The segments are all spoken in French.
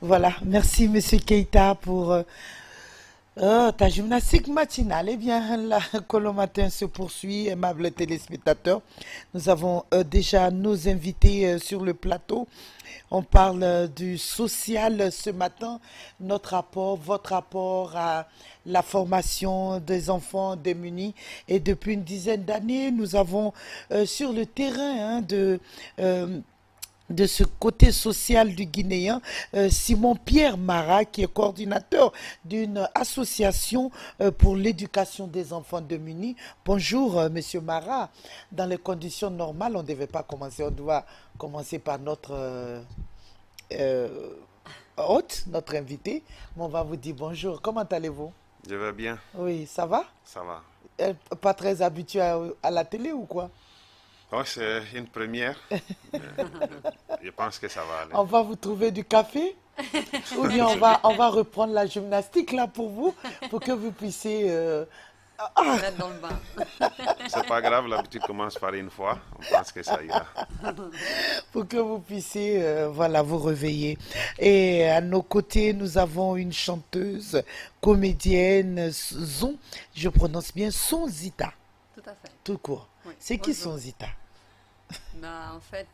Voilà, merci Monsieur Keita pour ta gymnastique matinale. Eh bien, la Colo Matin se poursuit, aimables téléspectateurs. Nous avons déjà nos invités sur le plateau. On parle du social ce matin, notre rapport, votre rapport à la formation des enfants démunis. Et depuis une dizaine d'années, nous avons sur le terrain de ce côté social du Guinéen, Simon Pierre Mara, qui est coordinateur d'une association pour l'éducation des enfants démunis. Bonjour, Monsieur Mara. Dans les conditions normales, on ne devait pas commencer. On doit commencer par notre hôte, notre invité. Mais on va vous dire bonjour. Comment allez-vous? Je vais bien. Oui, ça va? Ça va. Pas très habitué à la télé ou quoi? Oh, c'est une première. Je pense que ça va aller. On va vous trouver du café ou bien on va reprendre la gymnastique là pour vous, pour que vous puissiez... Mettre dans le bain. C'est pas grave, l'habitude commence par une fois. On pense que ça ira. Pour que vous puissiez voilà, vous réveiller. Et à nos côtés, nous avons une chanteuse, comédienne, je prononce bien, Sonzita, Tout à fait. tout court. Oui. C'est qui Bonjour. Sonzita? En fait,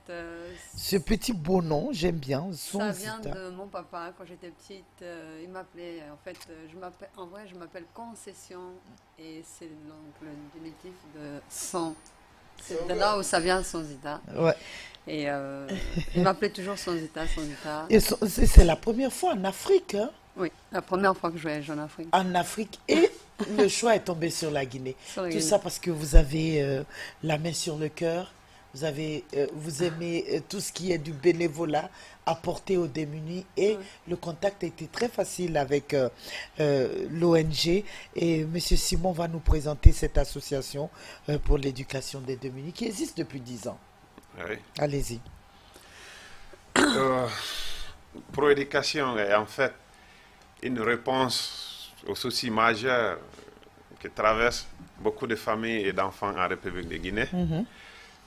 Ce petit beau nom, j'aime bien, ça vient Sonzita. de mon papa. Quand j'étais petite, il m'appelait, je m'appelle Concession et c'est donc le diminutif de Son. C'est de là où ça vient, Sonzita. Ouais. Et il m'appelait toujours Sonzita, Sonzita. Et c'est la première fois en Afrique, hein? Oui, la première fois que je voyage en Afrique. En Afrique, et le choix est tombé sur la Guinée. Sur la Tout Guinée. ça parce que vous avez la main sur le cœur, vous aimez tout ce qui est du bénévolat apporté aux démunis et Oui. le contact a été très facile avec l'ONG et Monsieur Simon va nous présenter cette association pour l'éducation des démunis qui existe depuis 10 ans. Oui. Allez-y. Pro Éducation est en fait une réponse aux soucis majeurs que traversent beaucoup de familles et d'enfants en République de Guinée.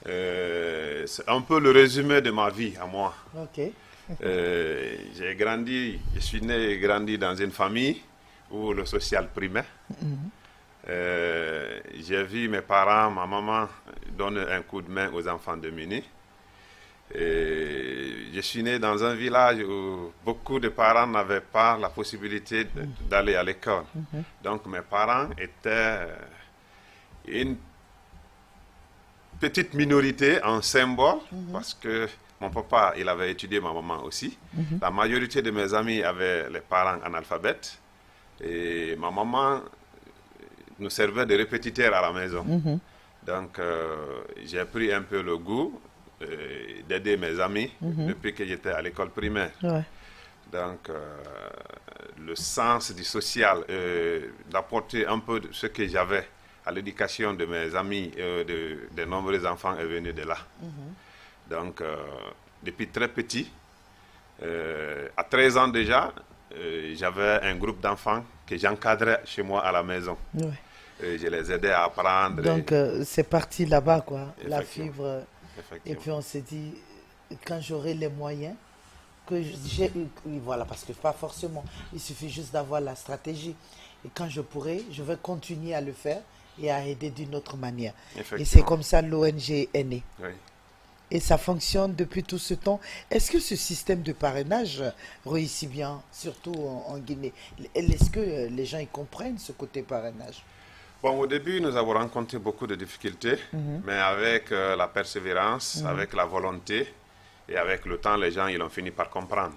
C'est un peu le résumé de ma vie à moi. Ok. Je suis né et grandi dans une famille où le social primait. J'ai vu mes parents, ma maman donner un coup de main aux enfants démunis. Je suis né dans un village où beaucoup de parents n'avaient pas la possibilité d'aller à l'école. Donc mes parents étaient une petite minorité en symbole parce que mon papa, il avait étudié, ma maman aussi. La majorité de mes amis avaient les parents analphabètes et ma maman nous servait de répétiteur à la maison. Donc j'ai pris un peu le goût d'aider mes amis depuis que j'étais à l'école primaire. Ouais. Donc le sens du social, d'apporter un peu de ce que j'avais à l'éducation de mes amis et de nombreux enfants est venu de là. Donc depuis très petit, à 13 ans déjà, j'avais un groupe d'enfants que j'encadrais chez moi à la maison. Ouais. Et je les aidais à apprendre. Donc c'est parti là-bas, quoi, la Effectivement. fibre. Et Effectivement. puis on s'est dit, quand j'aurai les moyens, voilà, parce que pas forcément, il suffit juste d'avoir la stratégie. Et quand je pourrai, je vais continuer à le faire et à aider d'une autre manière. Et c'est Effectivement. comme ça l'ONG est née. Oui. Et ça fonctionne depuis tout ce temps. Est-ce que ce système de parrainage réussit bien, surtout en Guinée? Est-ce que les gens y comprennent ce côté parrainage? Bon, au début, nous avons rencontré beaucoup de difficultés, mais avec la persévérance, avec la volonté et avec le temps, les gens ils ont fini par comprendre.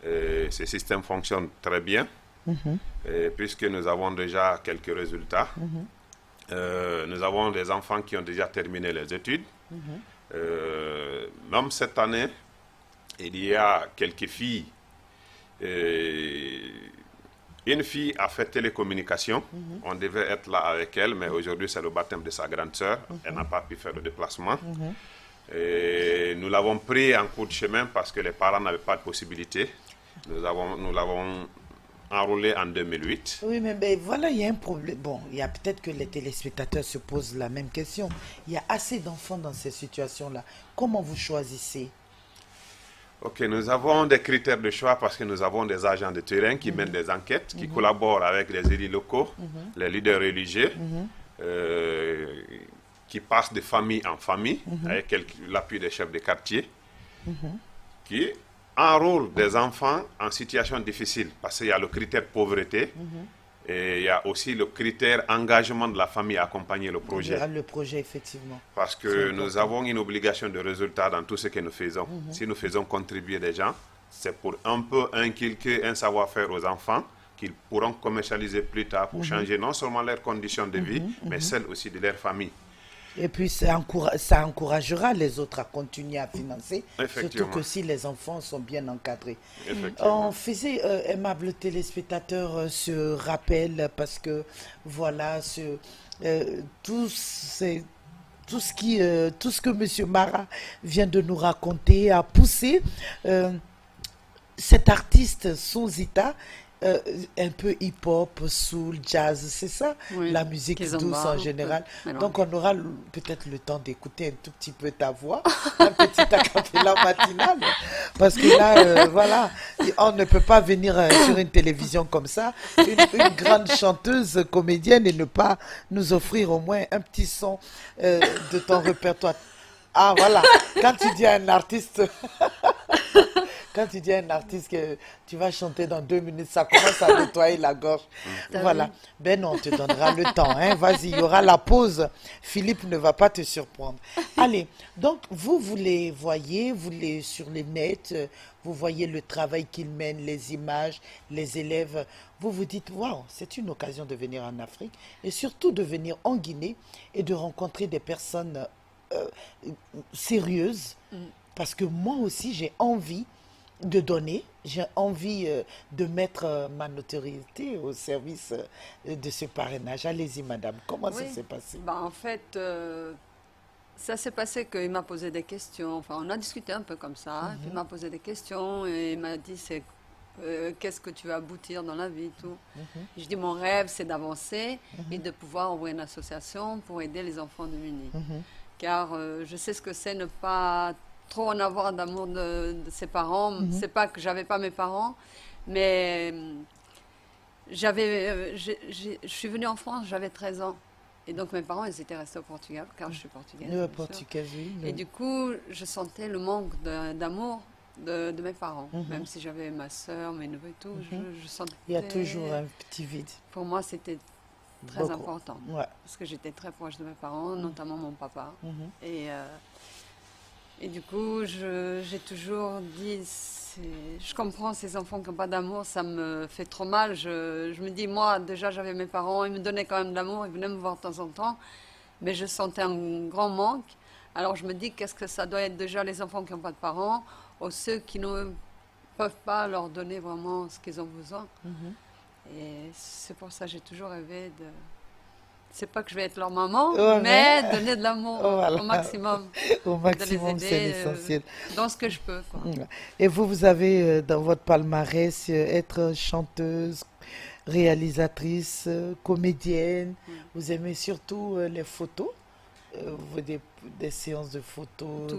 Et ce système fonctionne très bien, et puisque nous avons déjà quelques résultats. Nous avons des enfants qui ont déjà terminé les études. Même cette année, il y a quelques filles. Une fille a fait télécommunication. On devait être là avec elle, mais aujourd'hui c'est le baptême de sa grande sœur. Elle n'a pas pu faire le déplacement. Et nous l'avons pris en cours de chemin parce que les parents n'avaient pas de possibilité. Nous l'avons enrôlé en 2008. Oui, mais voilà, il y a un problème. Bon, il y a peut-être que les téléspectateurs se posent la même question. Il y a assez d'enfants dans ces situations-là. Comment vous choisissez? Ok, nous avons des critères de choix parce que nous avons des agents de terrain qui mènent des enquêtes, qui collaborent avec les élus locaux, les leaders religieux, euh, qui passent de famille en famille avec l'appui des chefs de quartier, qui enrôlent des enfants en situation difficile parce qu'il y a le critère pauvreté et il y a aussi le critère engagement de la famille à accompagner le projet. Le projet, effectivement. Parce que nous avons une obligation de résultat dans tout ce que nous faisons. Si nous faisons contribuer des gens, c'est pour un peu inculquer un savoir-faire aux enfants qu'ils pourront commercialiser plus tard pour changer non seulement leurs conditions de vie, mais celles aussi de leur famille. Et puis ça encouragera les autres à continuer à financer, surtout que si les enfants sont bien encadrés. On faisait, aimables téléspectateurs, ce rappel parce que voilà, tout ce que M. Mara vient de nous raconter a poussé cet artiste Sonzita, un peu hip-hop, soul, jazz, c'est ça, Oui, la musique douce en général. Donc on aura peut-être le temps d'écouter un tout petit peu ta voix, un petit acapella matinal, parce que là, voilà, on ne peut pas venir sur une télévision comme ça, une grande chanteuse, comédienne, et ne pas nous offrir au moins un petit son de ton répertoire. Ah voilà, quand tu dis à un artiste... Quand tu dis à un artiste que tu vas chanter dans 2 minutes, ça commence à nettoyer la gorge. Voilà. Ben non, on te donnera le temps. Hein. Vas-y, il y aura la pause. Philippe ne va pas te surprendre. Allez, donc vous les voyez, sur les nets, vous voyez le travail qu'ils mènent, les images, les élèves. Vous vous dites, waouh, c'est une occasion de venir en Afrique et surtout de venir en Guinée et de rencontrer des personnes sérieuses. Parce que moi aussi, j'ai envie de donner, j'ai envie de mettre ma notoriété au service de ce parrainage. Allez-y, madame, comment ça s'est passé? En fait, ça s'est passé qu'il m'a posé des questions. Enfin, on a discuté un peu comme ça. Puis il m'a posé des questions et il m'a dit qu'est-ce que tu veux aboutir dans la vie et tout. Je dis mon rêve, c'est d'avancer et de pouvoir ouvrir une association pour aider les enfants démunis. Car je sais ce que c'est ne pas trop en avoir d'amour de ses parents. C'est pas que j'avais pas mes parents, mais je suis venue en France, j'avais 13 ans. Et donc mes parents, ils étaient restés au Portugal, car je suis portugaise. Portugaise, oui. Et du coup, je sentais le manque d'amour de mes parents. Même si j'avais ma soeur, mes neveux et tout, je sentais... Il y a toujours un petit vide. Pour moi, c'était très important. Ouais. Parce que j'étais très proche de mes parents, notamment mon papa. Et du coup, j'ai toujours dit, je comprends ces enfants qui n'ont pas d'amour, ça me fait trop mal. Je me dis, moi, déjà, j'avais mes parents, ils me donnaient quand même de l'amour, ils venaient me voir de temps en temps, mais je sentais un grand manque. Alors je me dis, qu'est-ce que ça doit être déjà les enfants qui n'ont pas de parents, ou ceux qui ne peuvent pas leur donner vraiment ce qu'ils ont besoin. Et c'est pour ça que j'ai toujours rêvé de... C'est pas que je vais être leur maman, mais donner de l'amour au maximum. Au maximum, c'est l'essentiel. Dans ce que je peux. Quoi. Et vous avez dans votre palmarès être chanteuse, réalisatrice, comédienne. Vous aimez surtout les photos, des séances de photos,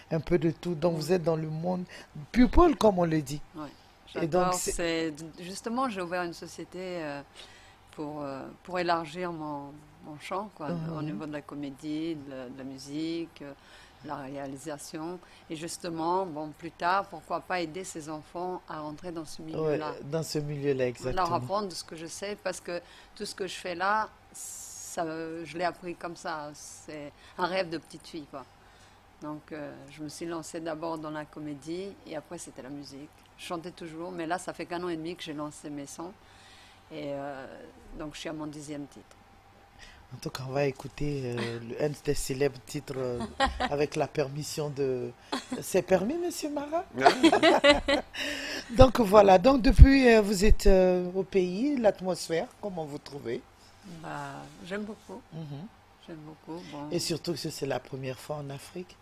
un peu de tout. Donc vous êtes dans le monde people, comme on le dit. Oui, j'adore. Justement, j'ai ouvert une société... pour élargir mon champ, quoi, au niveau de la comédie, de la musique, la réalisation. Et justement, plus tard, pourquoi pas aider ces enfants à rentrer dans ce milieu-là. Dans ce milieu-là, exactement. Leur apprendre de ce que je sais, parce que tout ce que je fais là, je l'ai appris comme ça. C'est un rêve de petite fille, quoi. Donc, je me suis lancée d'abord dans la comédie, et après, c'était la musique. Je chantais toujours, mais là, ça fait qu'1 an et demi que j'ai lancé mes sons. Et donc, je suis à mon 10e titre. En tout cas, on va écouter un des célèbres titres avec la permission de... C'est permis, Monsieur Mara? Donc, voilà. Donc, depuis, vous êtes au pays, l'atmosphère, comment vous trouvez? J'aime beaucoup. J'aime beaucoup. Bon. Et surtout que c'est la première fois en Afrique.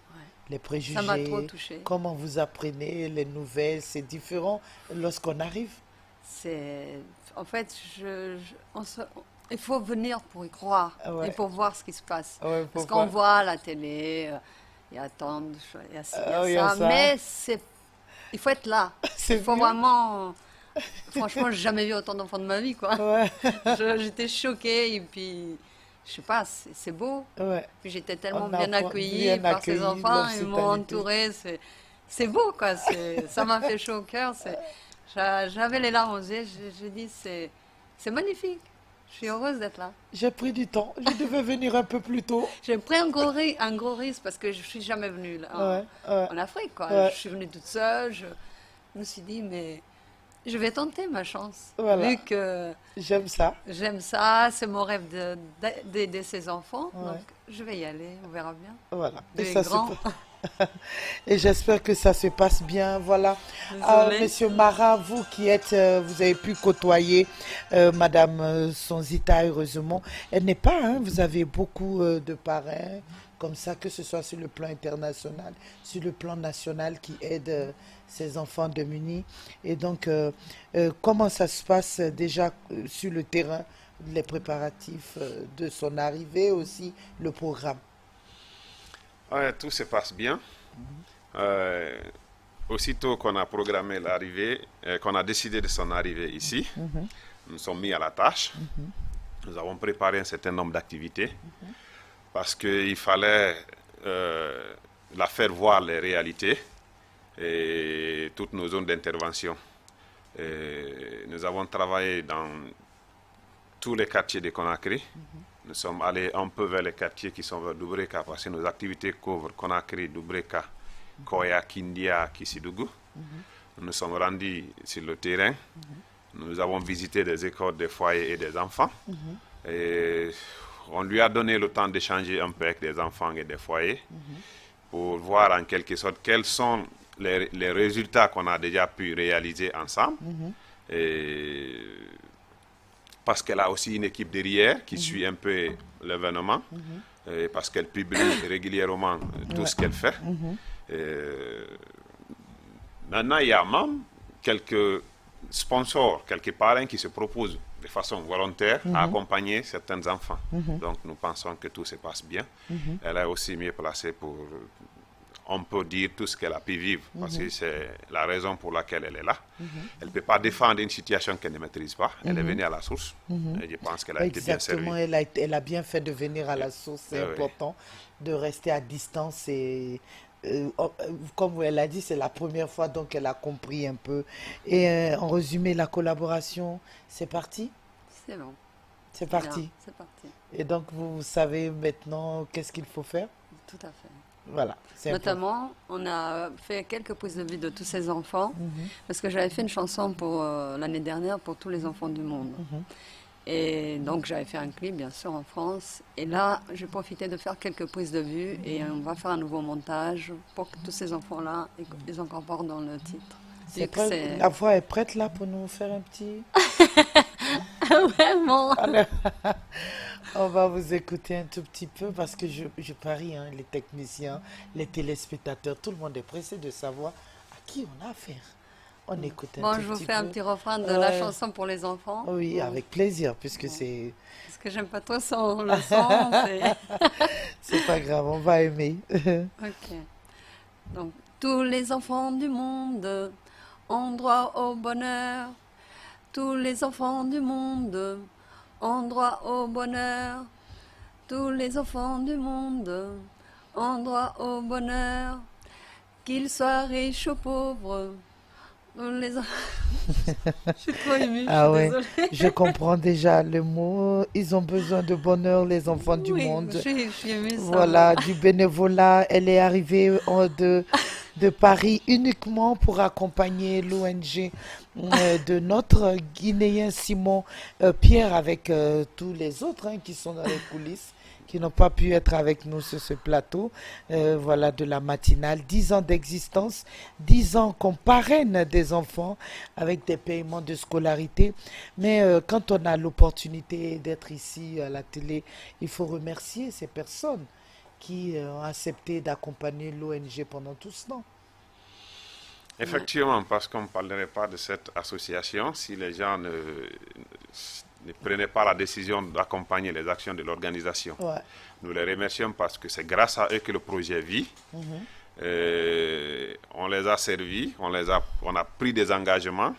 Les préjugés. Ça m'a trop touchée. Comment vous apprenez les nouvelles? C'est différent lorsqu'on arrive? En fait, il faut venir pour y croire Ouais. et pour voir ce qui se passe. Ouais, Parce pourquoi? qu'on voit à la télé, il y a tant de choses, il y a ci, il Il y y a a ça, ça. mais il faut être là. C'est Il faut bien. vraiment... Franchement, j'ai jamais vu autant d'enfants de ma vie, quoi. Ouais, J'étais choquée et puis, je sais pas, c'est beau. ouais. Puis j'étais tellement On a bien accueillie bien par ces accueilli enfants, ils m'ont l'hospitalité. entourée, c'est beau, quoi. Ça m'a fait chaud au cœur. J'avais les larmes aux yeux, j'ai dit, c'est magnifique. Je suis heureuse d'être là. J'ai pris du temps. Je devais venir un peu plus tôt. J'ai pris un gros risque parce que je suis jamais venue là, Ouais, ouais, en Afrique, quoi. ouais. Je suis venue toute seule. Je me suis dit, mais je vais tenter ma chance. Voilà. Vu que J'aime ça. j'aime ça, c'est mon rêve d'aider ces enfants. Ouais. Donc, je vais y aller, on verra bien. Voilà. Dieu Et est ça se grand. Et j'espère que ça se passe bien. Voilà. Ah, Désolée. Monsieur Mara, vous qui êtes, vous avez pu côtoyer Madame Sonzita, heureusement. Elle n'est pas, hein, vous avez beaucoup de parrains comme ça, que ce soit sur le plan international, sur le plan national, qui aident ces enfants démunis. Et donc, comment ça se passe déjà sur le terrain, les préparatifs de son arrivée, aussi le programme? Ouais, tout se passe bien. Euh, Aussitôt qu'on a programmé l'arrivée, qu'on a décidé de son arrivée ici, nous sommes mis à la tâche. Nous avons préparé un certain nombre d'activités parce qu'il fallait la faire voir les réalités et toutes nos zones d'intervention. Nous avons travaillé dans tous les quartiers de Conakry. Nous sommes allés un peu vers les quartiers qui sont vers Doubreka parce que nos activités couvrent Conakry, Doubreka, Koya, Kindia, Kissidougou. Nous nous sommes rendus sur le terrain. Nous avons visité des écoles, des foyers et des enfants. Et on lui a donné le temps d'échanger un peu avec des enfants et des foyers pour voir en quelque sorte quels sont les résultats qu'on a déjà pu réaliser ensemble. Et parce qu'elle a aussi une équipe derrière qui suit un peu l'événement, et parce qu'elle publie régulièrement tout ce qu'elle fait. Maintenant, il y a même quelques sponsors, quelques parrains qui se proposent de façon volontaire à accompagner certains enfants. Donc, nous pensons que tout se passe bien. Elle est aussi mieux placée pour, on peut dire, tout ce qu'elle a pu vivre, parce que c'est la raison pour laquelle elle est là. Elle ne peut pas défendre une situation qu'elle ne maîtrise pas. Elle est venue à la source. Et je pense qu'elle a été bien servie. Exactement, elle a bien fait de venir à la source, c'est important de rester à distance et comme elle a dit, c'est la première fois, donc elle a compris un peu. Et en résumé, la collaboration, c'est parti? C'est bon. C'est Bien, parti. c'est parti. Et donc vous savez maintenant qu'est-ce qu'il faut faire? Tout à fait. Voilà, c'est important. Notamment, on a fait quelques prises de vue de tous ces enfants, parce que j'avais fait une chanson pour l'année dernière pour tous les enfants du monde. Et donc j'avais fait un clip, bien sûr, en France. Et là, j'ai profité de faire quelques prises de vue et on va faire un nouveau montage pour que tous ces enfants-là les incorporent dans le titre. C'est Vu que prêt? La voix est prête là pour nous faire un petit... Vraiment. Alors, on va vous écouter un tout petit peu parce que je parie, hein, les techniciens, les téléspectateurs, tout le monde est pressé de savoir à qui on a affaire. On écoute un Bon, tout je vous petit fais un peu. petit refrain de la Ouais. chanson pour les enfants. Oui, Bon, avec plaisir, puisque c'est parce que j'aime pas trop le son. c'est pas grave, on va aimer. Ok. Donc, tous les enfants du monde ont droit au bonheur. Tous les enfants du monde ont droit au bonheur. Tous les enfants du monde ont droit au bonheur. Qu'ils soient riches ou pauvres. Tous les... Je suis trop émue, Ah je suis ouais, désolée. je comprends déjà le mot. Ils ont besoin de bonheur, les enfants du Oui, monde. je suis émue, ça Voilà, va. du bénévolat. Elle est arrivée de Paris uniquement pour accompagner l'ONG de notre Guinéen Simon Pierre avec tous les autres, hein, qui sont dans les coulisses, qui n'ont pas pu être avec nous sur ce plateau. Voilà, de la matinale. 10 ans d'existence, 10 ans qu'on parraine des enfants avec des paiements de scolarité. Mais quand on a l'opportunité d'être ici à la télé, il faut remercier ces personnes qui ont accepté d'accompagner l'ONG pendant tout ce temps. Effectivement, parce qu'on ne parlerait pas de cette association si les gens ne prenaient pas la décision d'accompagner les actions de l'organisation. Ouais. Nous les remercions parce que c'est grâce à eux que le projet vit. On les a servis, on a pris des engagements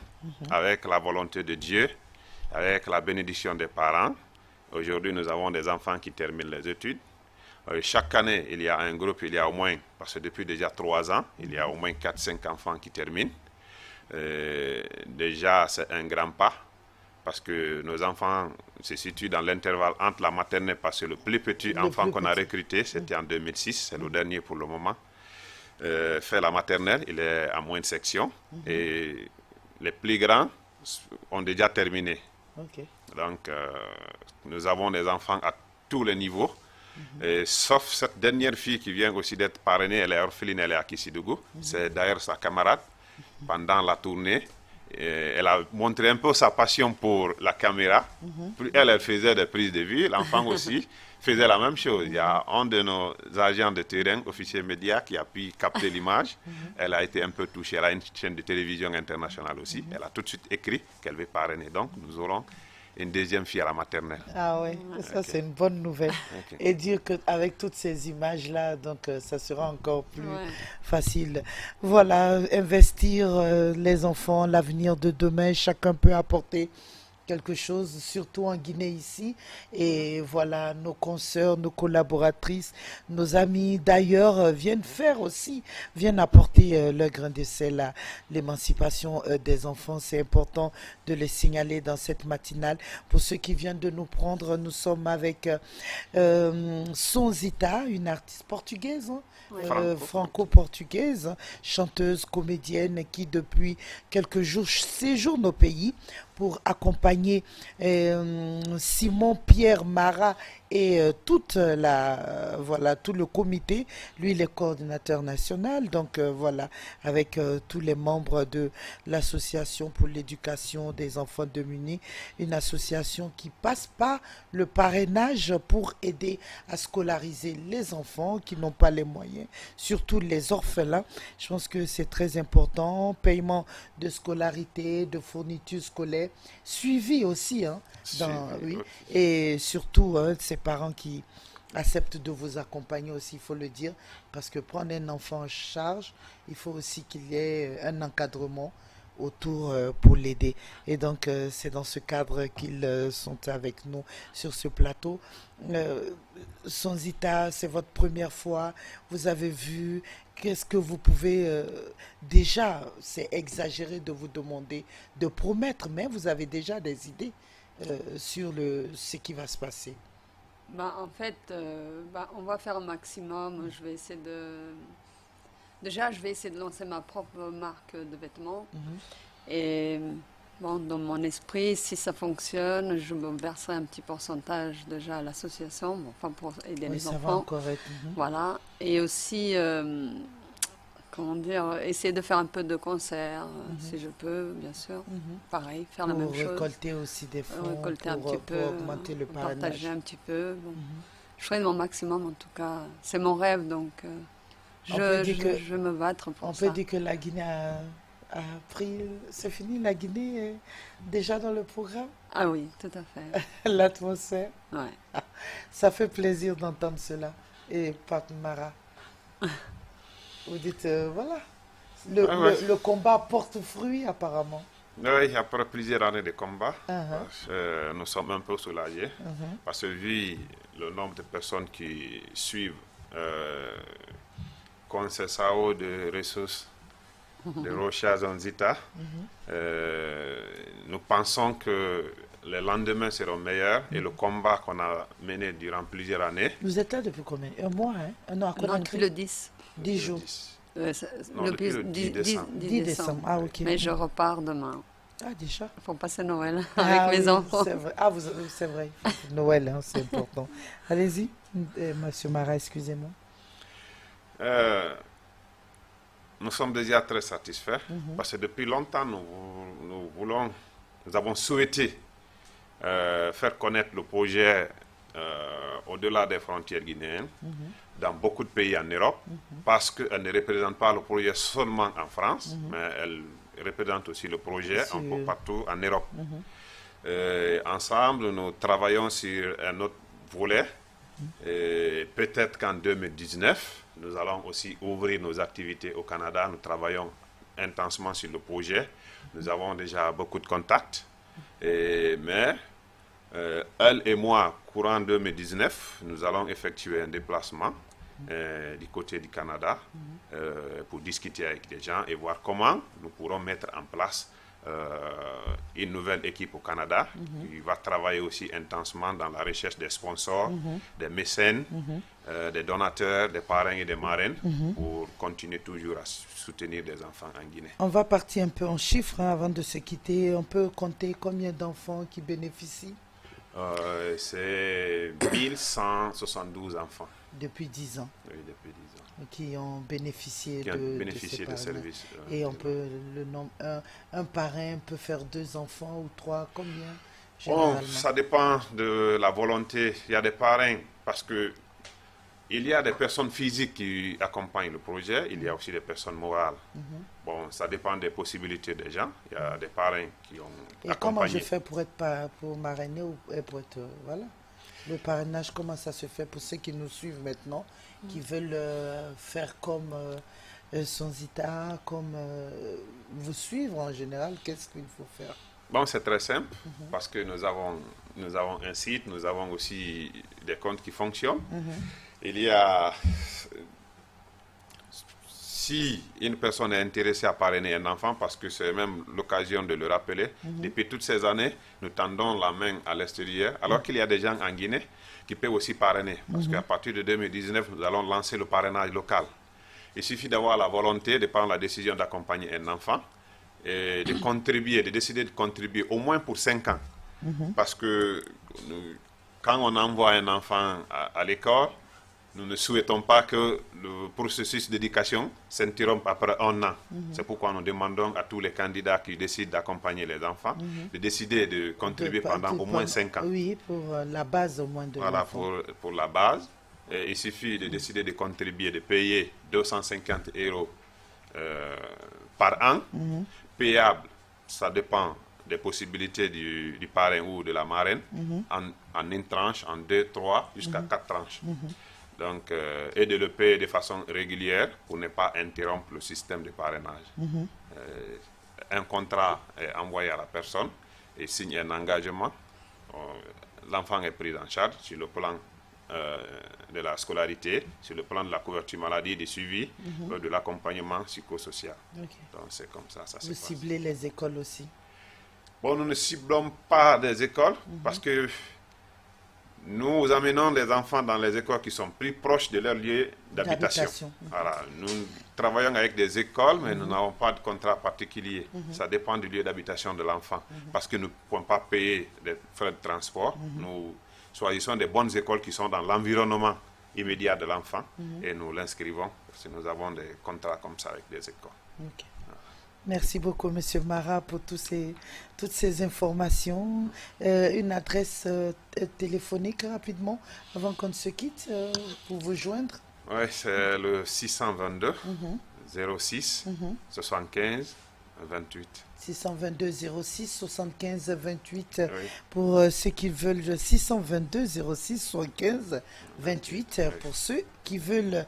avec la volonté de Dieu, avec la bénédiction des parents. Aujourd'hui, nous avons des enfants qui terminent les études. Chaque année, il y a un groupe, il y a au moins, parce que depuis déjà 3 ans, il y a au moins 4-5 enfants qui terminent. Déjà, c'est un grand pas, parce que nos enfants se situent dans l'intervalle entre la maternelle, parce que le plus petit enfant qu'on a recruté, c'était en 2006, c'est le dernier pour le moment, fait la maternelle, il est à moins de section, et les plus grands ont déjà terminé. Ok. Donc, nous avons des enfants à tous les niveaux. Et sauf cette dernière fille qui vient aussi d'être parrainée, elle est orpheline, elle est à Kissidougou. C'est d'ailleurs sa camarade. Pendant la tournée, elle a montré un peu sa passion pour la caméra. Elle faisait des prises de vue. L'enfant aussi faisait la même chose. Il y a un de nos agents de terrain, officier média, qui a pu capter l'image. Elle a été un peu touchée. Elle a une chaîne de télévision internationale aussi. Elle a tout de suite écrit qu'elle veut parrainer. Donc, nous aurons une deuxième fille à la maternelle. Ah oui, ça c'est une bonne nouvelle. Et dire qu'avec toutes ces images-là, donc ça sera encore plus facile. Voilà, investir les enfants, l'avenir de demain, chacun peut apporter quelque chose, surtout en Guinée ici. Et voilà, nos consoeurs, nos collaboratrices, nos amis d'ailleurs viennent apporter leur grain de sel à l'émancipation des enfants. C'est important de les signaler dans cette matinale. Pour ceux qui viennent de nous prendre, nous sommes avec Sonzita, une artiste portugaise, franco-portugaise, chanteuse, comédienne qui depuis quelques jours séjourne au pays pour accompagner Simon Pierre Marat et tout le comité. Lui, il est coordinateur national, donc voilà, avec tous les membres de l'association pour l'éducation des enfants démunis, une association qui passe par le parrainage pour aider à scolariser les enfants qui n'ont pas les moyens, surtout les orphelins. Je pense que c'est très important, paiement de scolarité, de fournitures scolaires, suivi aussi, oui, et surtout ces parents qui acceptent de vous accompagner aussi, il faut le dire, parce que prendre un enfant en charge, il faut aussi qu'il y ait un encadrement autour pour l'aider. Et donc, c'est dans ce cadre qu'ils sont avec nous sur ce plateau. Sonzita, c'est votre première fois, vous avez vu, qu'est-ce que vous pouvez déjà, c'est exagéré de vous demander de promettre, mais vous avez déjà des idées sur ce qui va se passer. En fait, on va faire un maximum. Je vais essayer Déjà, je vais essayer de lancer ma propre marque de vêtements. Et bon, dans mon esprit, si ça fonctionne, je me verserai un petit pourcentage déjà à l'association, enfin pour aider les enfants. Va encore être, Voilà. Et aussi, comment dire, essayer de faire un peu de concerts, si je peux, bien sûr. Pareil, faire la même chose. Pour récolter aussi des fonds, récolter un petit peu, pour augmenter le parrainage. Partager un petit peu. Bon. Je ferai de mon maximum, en tout cas. C'est mon rêve, donc je vais me battre pour ça. On peut dire que la Guinée a pris... C'est fini, la Guinée est déjà dans le programme? Ah oui, tout à fait. L'atmosphère. Ouais. Ça fait plaisir d'entendre cela. Et Pape Mara, vous dites, voilà, le combat porte fruit apparemment. Oui, après plusieurs années de combat, nous sommes un peu soulagés, parce que vu le nombre de personnes qui suivent Concessao de ressources de Rocha Zonzita, nous pensons que les lendemains seront meilleurs et le combat qu'on a mené durant plusieurs années. Vous êtes là depuis combien? Un mois, hein? Non, depuis le 10. 10 jours. Depuis le 10 décembre. 10 décembre, ah ok. Mais je repars demain. Ah, déjà? Il faut passer Noël avec mes enfants. C'est vrai. Ah, c'est vrai. Noël, c'est important. Allez-y, monsieur Marat, excusez-moi. Nous sommes déjà très satisfaits parce que depuis longtemps, nous avons souhaité faire connaître le projet au-delà des frontières guinéennes, dans beaucoup de pays en Europe, parce qu'elle ne représente pas le projet seulement en France, mais elle représente aussi le projet un peu partout en Europe. Ensemble, nous travaillons sur un autre volet. Peut-être qu'en 2019, nous allons aussi ouvrir nos activités au Canada. Nous travaillons intensément sur le projet. Nous avons déjà beaucoup de contacts. Mais elle et moi, courant 2019, nous allons effectuer un déplacement du côté du Canada pour discuter avec des gens et voir comment nous pourrons mettre en place une nouvelle équipe au Canada qui va travailler aussi intensément dans la recherche des sponsors, des mécènes, des donateurs, des parrains et des marraines pour continuer toujours à soutenir des enfants en Guinée. On va partir un peu en chiffres avant de se quitter. On peut compter combien d'enfants qui bénéficient? C'est 1172 enfants. Depuis 10 ans. Oui, depuis 10 ans. Qui ont bénéficié, bénéficié de services. Et on peut, le nombre, un parrain peut faire 2 enfants ou 3, combien généralement? Ça dépend de la volonté. Il y a des parrains parce que il y a des personnes physiques qui accompagnent le projet, il y a aussi des personnes morales. Bon, ça dépend des possibilités des gens. Il y a des parrains qui ont Et accompagné. comment je fais pour être pour marrainer ou pour être voilà? Le parrainage, comment ça se fait pour ceux qui nous suivent maintenant, qui veulent faire comme Sonzita, comme vous suivre en général, qu'est-ce qu'il faut faire? Bon, c'est très simple parce que nous avons un site, nous avons aussi des comptes qui fonctionnent. Il y a, si une personne est intéressée à parrainer un enfant, parce que c'est même l'occasion de le rappeler, depuis toutes ces années, nous tendons la main à l'extérieur, alors qu'il y a des gens en Guinée qui peuvent aussi parrainer. Parce qu'à partir de 2019, nous allons lancer le parrainage local. Il suffit d'avoir la volonté de prendre la décision d'accompagner un enfant et de contribuer, de décider de contribuer au moins pour 5 ans. Parce que quand on envoie un enfant à l'école, nous ne souhaitons pas que le processus d'éducation s'interrompe après 1 an. C'est pourquoi nous demandons à tous les candidats qui décident d'accompagner les enfants de décider de contribuer pendant au moins 5 ans. Oui, pour la base au moins de l'enfant. Voilà, pour la base. Et il suffit de décider de contribuer, de payer 250 € par an. Payable, ça dépend des possibilités du parrain ou de la marraine, en une tranche, en 2, 3, jusqu'à 4 tranches. Donc, et de le payer de façon régulière pour ne pas interrompre le système de parrainage. Un contrat est envoyé à la personne et signe un engagement. L'enfant est pris en charge sur le plan de la scolarité, sur le plan de la couverture maladie, du suivi, de l'accompagnement psychosocial. Donc, c'est comme ça se passe. Vous ciblez les écoles aussi? Bon, nous ne ciblons pas des écoles parce que nous amenons les enfants dans les écoles qui sont plus proches de leur lieu d'habitation. Voilà. Nous travaillons avec des écoles, mais nous n'avons pas de contrat particulier. Ça dépend du lieu d'habitation de l'enfant. Parce que nous ne pouvons pas payer les frais de transport. Nous choisissons des bonnes écoles qui sont dans l'environnement immédiat de l'enfant et nous l'inscrivons parce que nous avons des contrats comme ça avec des écoles. Merci beaucoup, Monsieur Mara, pour toutes ces informations. Une adresse téléphonique rapidement, avant qu'on ne se quitte, pour vous joindre. Oui, c'est le 622 06 75 28. 622 06 75 28 Oui. pour ceux qui veulent 622 06 75 28 pour ceux qui veulent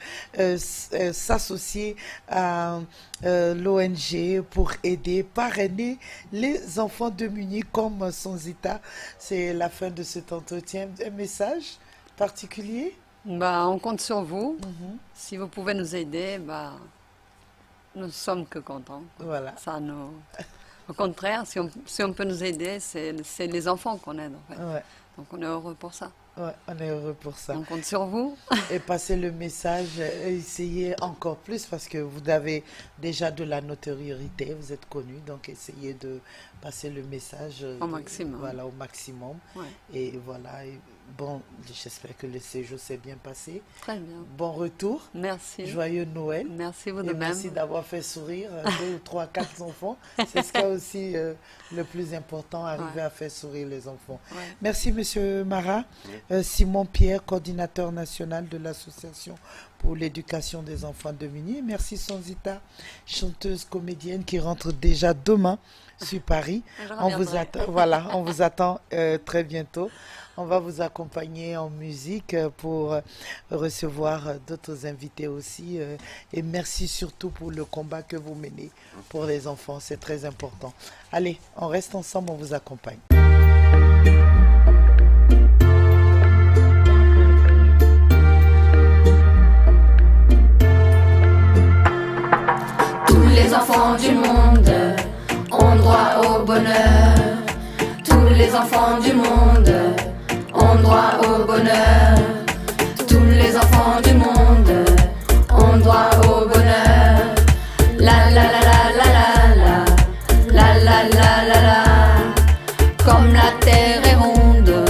s'associer à l'ONG pour aider, parrainer les enfants démunis comme Sonzita. C'est la fin de cet entretien. Un message particulier? On compte sur vous. Si vous pouvez nous aider, nous ne sommes que contents. Voilà. Au contraire, si on peut nous aider, c'est les enfants qu'on aide. En fait. Ouais. Donc on est heureux pour ça. Ouais, on est heureux pour ça. On compte sur vous. Et passer le message, essayez encore plus parce que vous avez déjà de la notoriété, vous êtes connu, donc essayez de passer le message Au maximum. Voilà, au maximum. Ouais. Et voilà, bon, j'espère que le séjour s'est bien passé. Très bien. Bon retour. Merci. Joyeux Noël. Merci vous de Et même. merci d'avoir fait sourire 2 ou 3, 4 enfants. C'est ce qui est aussi le plus important, arriver à faire sourire les enfants. Ouais. Merci, Monsieur Mara. Simon Pierre, coordinateur national de l'association pour l'éducation des enfants démunis. Merci Sonzita, chanteuse comédienne qui rentre déjà demain sur Paris. Je On vous reviendrai. attend, voilà, on vous attend très bientôt. On va vous accompagner en musique pour recevoir d'autres invités aussi. Et merci surtout pour le combat que vous menez pour les enfants. C'est très important. Allez, on reste ensemble, on vous accompagne. Tous les enfants du monde ont droit au bonheur. Tous les enfants du monde ont droit au bonheur. Tous les enfants du monde ont droit au bonheur. La la la la la la la la la la la. Comme la terre est ronde,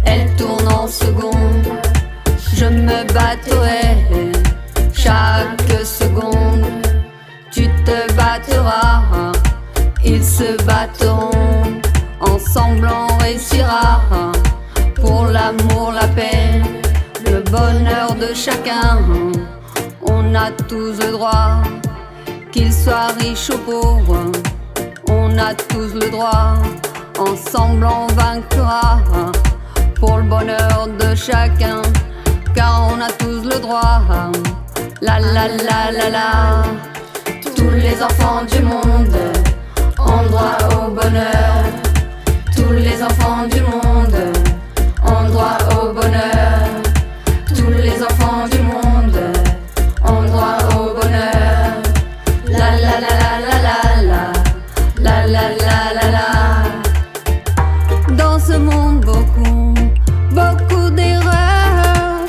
elle tourne en seconde. Je me battrai chaque seconde. Tu te battras, ils se battront. Ensemble on réussira. Pour l'amour, la paix, le bonheur de chacun. On a tous le droit, qu'ils soient riches ou pauvres. On a tous le droit, ensemble on vaincra. Pour le bonheur de chacun, car on a tous le droit. La la la la la. Tous les enfants du monde ont droit au bonheur. Tous les enfants du monde ont droit au bonheur. Tous les enfants du monde ont droit au bonheur. La la la la la la la la la la la. Dans ce monde beaucoup d'erreurs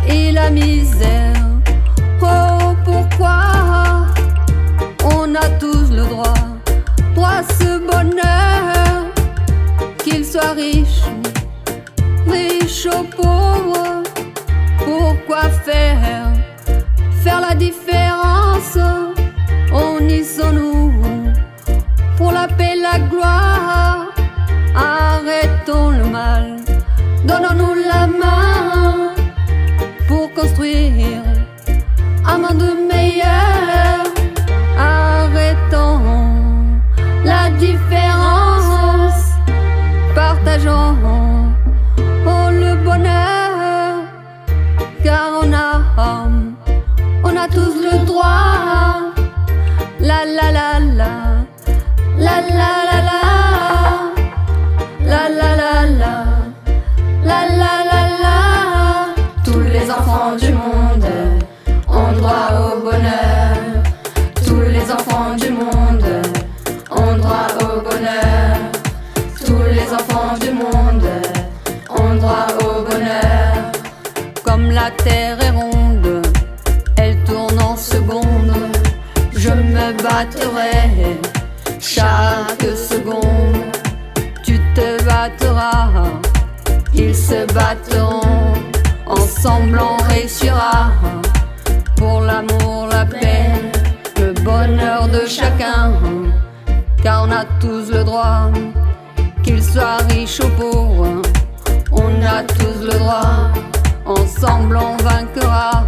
et la misère. Oh pourquoi on a tous le droit à ce bonheur, qu'il soit riche ou pauvre. Pourquoi faire la différence? Unissons-nous pour la paix, la gloire. Arrêtons le mal, donnons-nous la main pour construire un monde meilleur. Arrêtons la différence, partageons le bonheur, car on a tous le droit. La la la la, la la la la, la la la la, la la la la. Tous les enfants du monde ont droit au bonheur. Tous les enfants du monde ont droit au bonheur. Tous les enfants du monde ont droit au bonheur. Comme la terre est ronde, elle tourne en seconde. Je me battrai chaque seconde. Tu te battras, ils se battront. Ensemble on réussira. Pour l'amour, la paix, le bonheur de chacun, car on a tous le droit, qu'ils soient riches ou pauvres. On a tous le droit, ensemble on vaincra.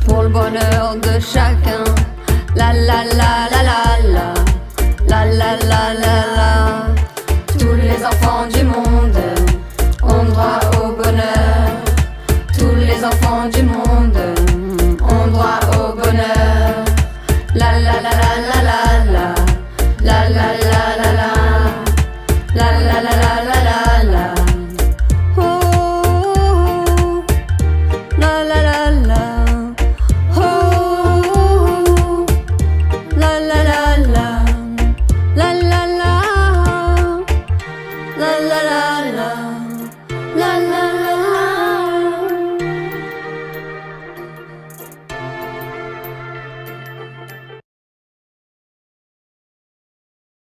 Pour le bonheur de chacun. La la la la la la, la la la la la. Tous les enfants du monde ont droit au bonheur. Tous les enfants du monde ont droit au bonheur. La la la la la la, la la la la la, la la la la la la la. Oh, la la la la. Oh, la la la la, la la la, la la la la.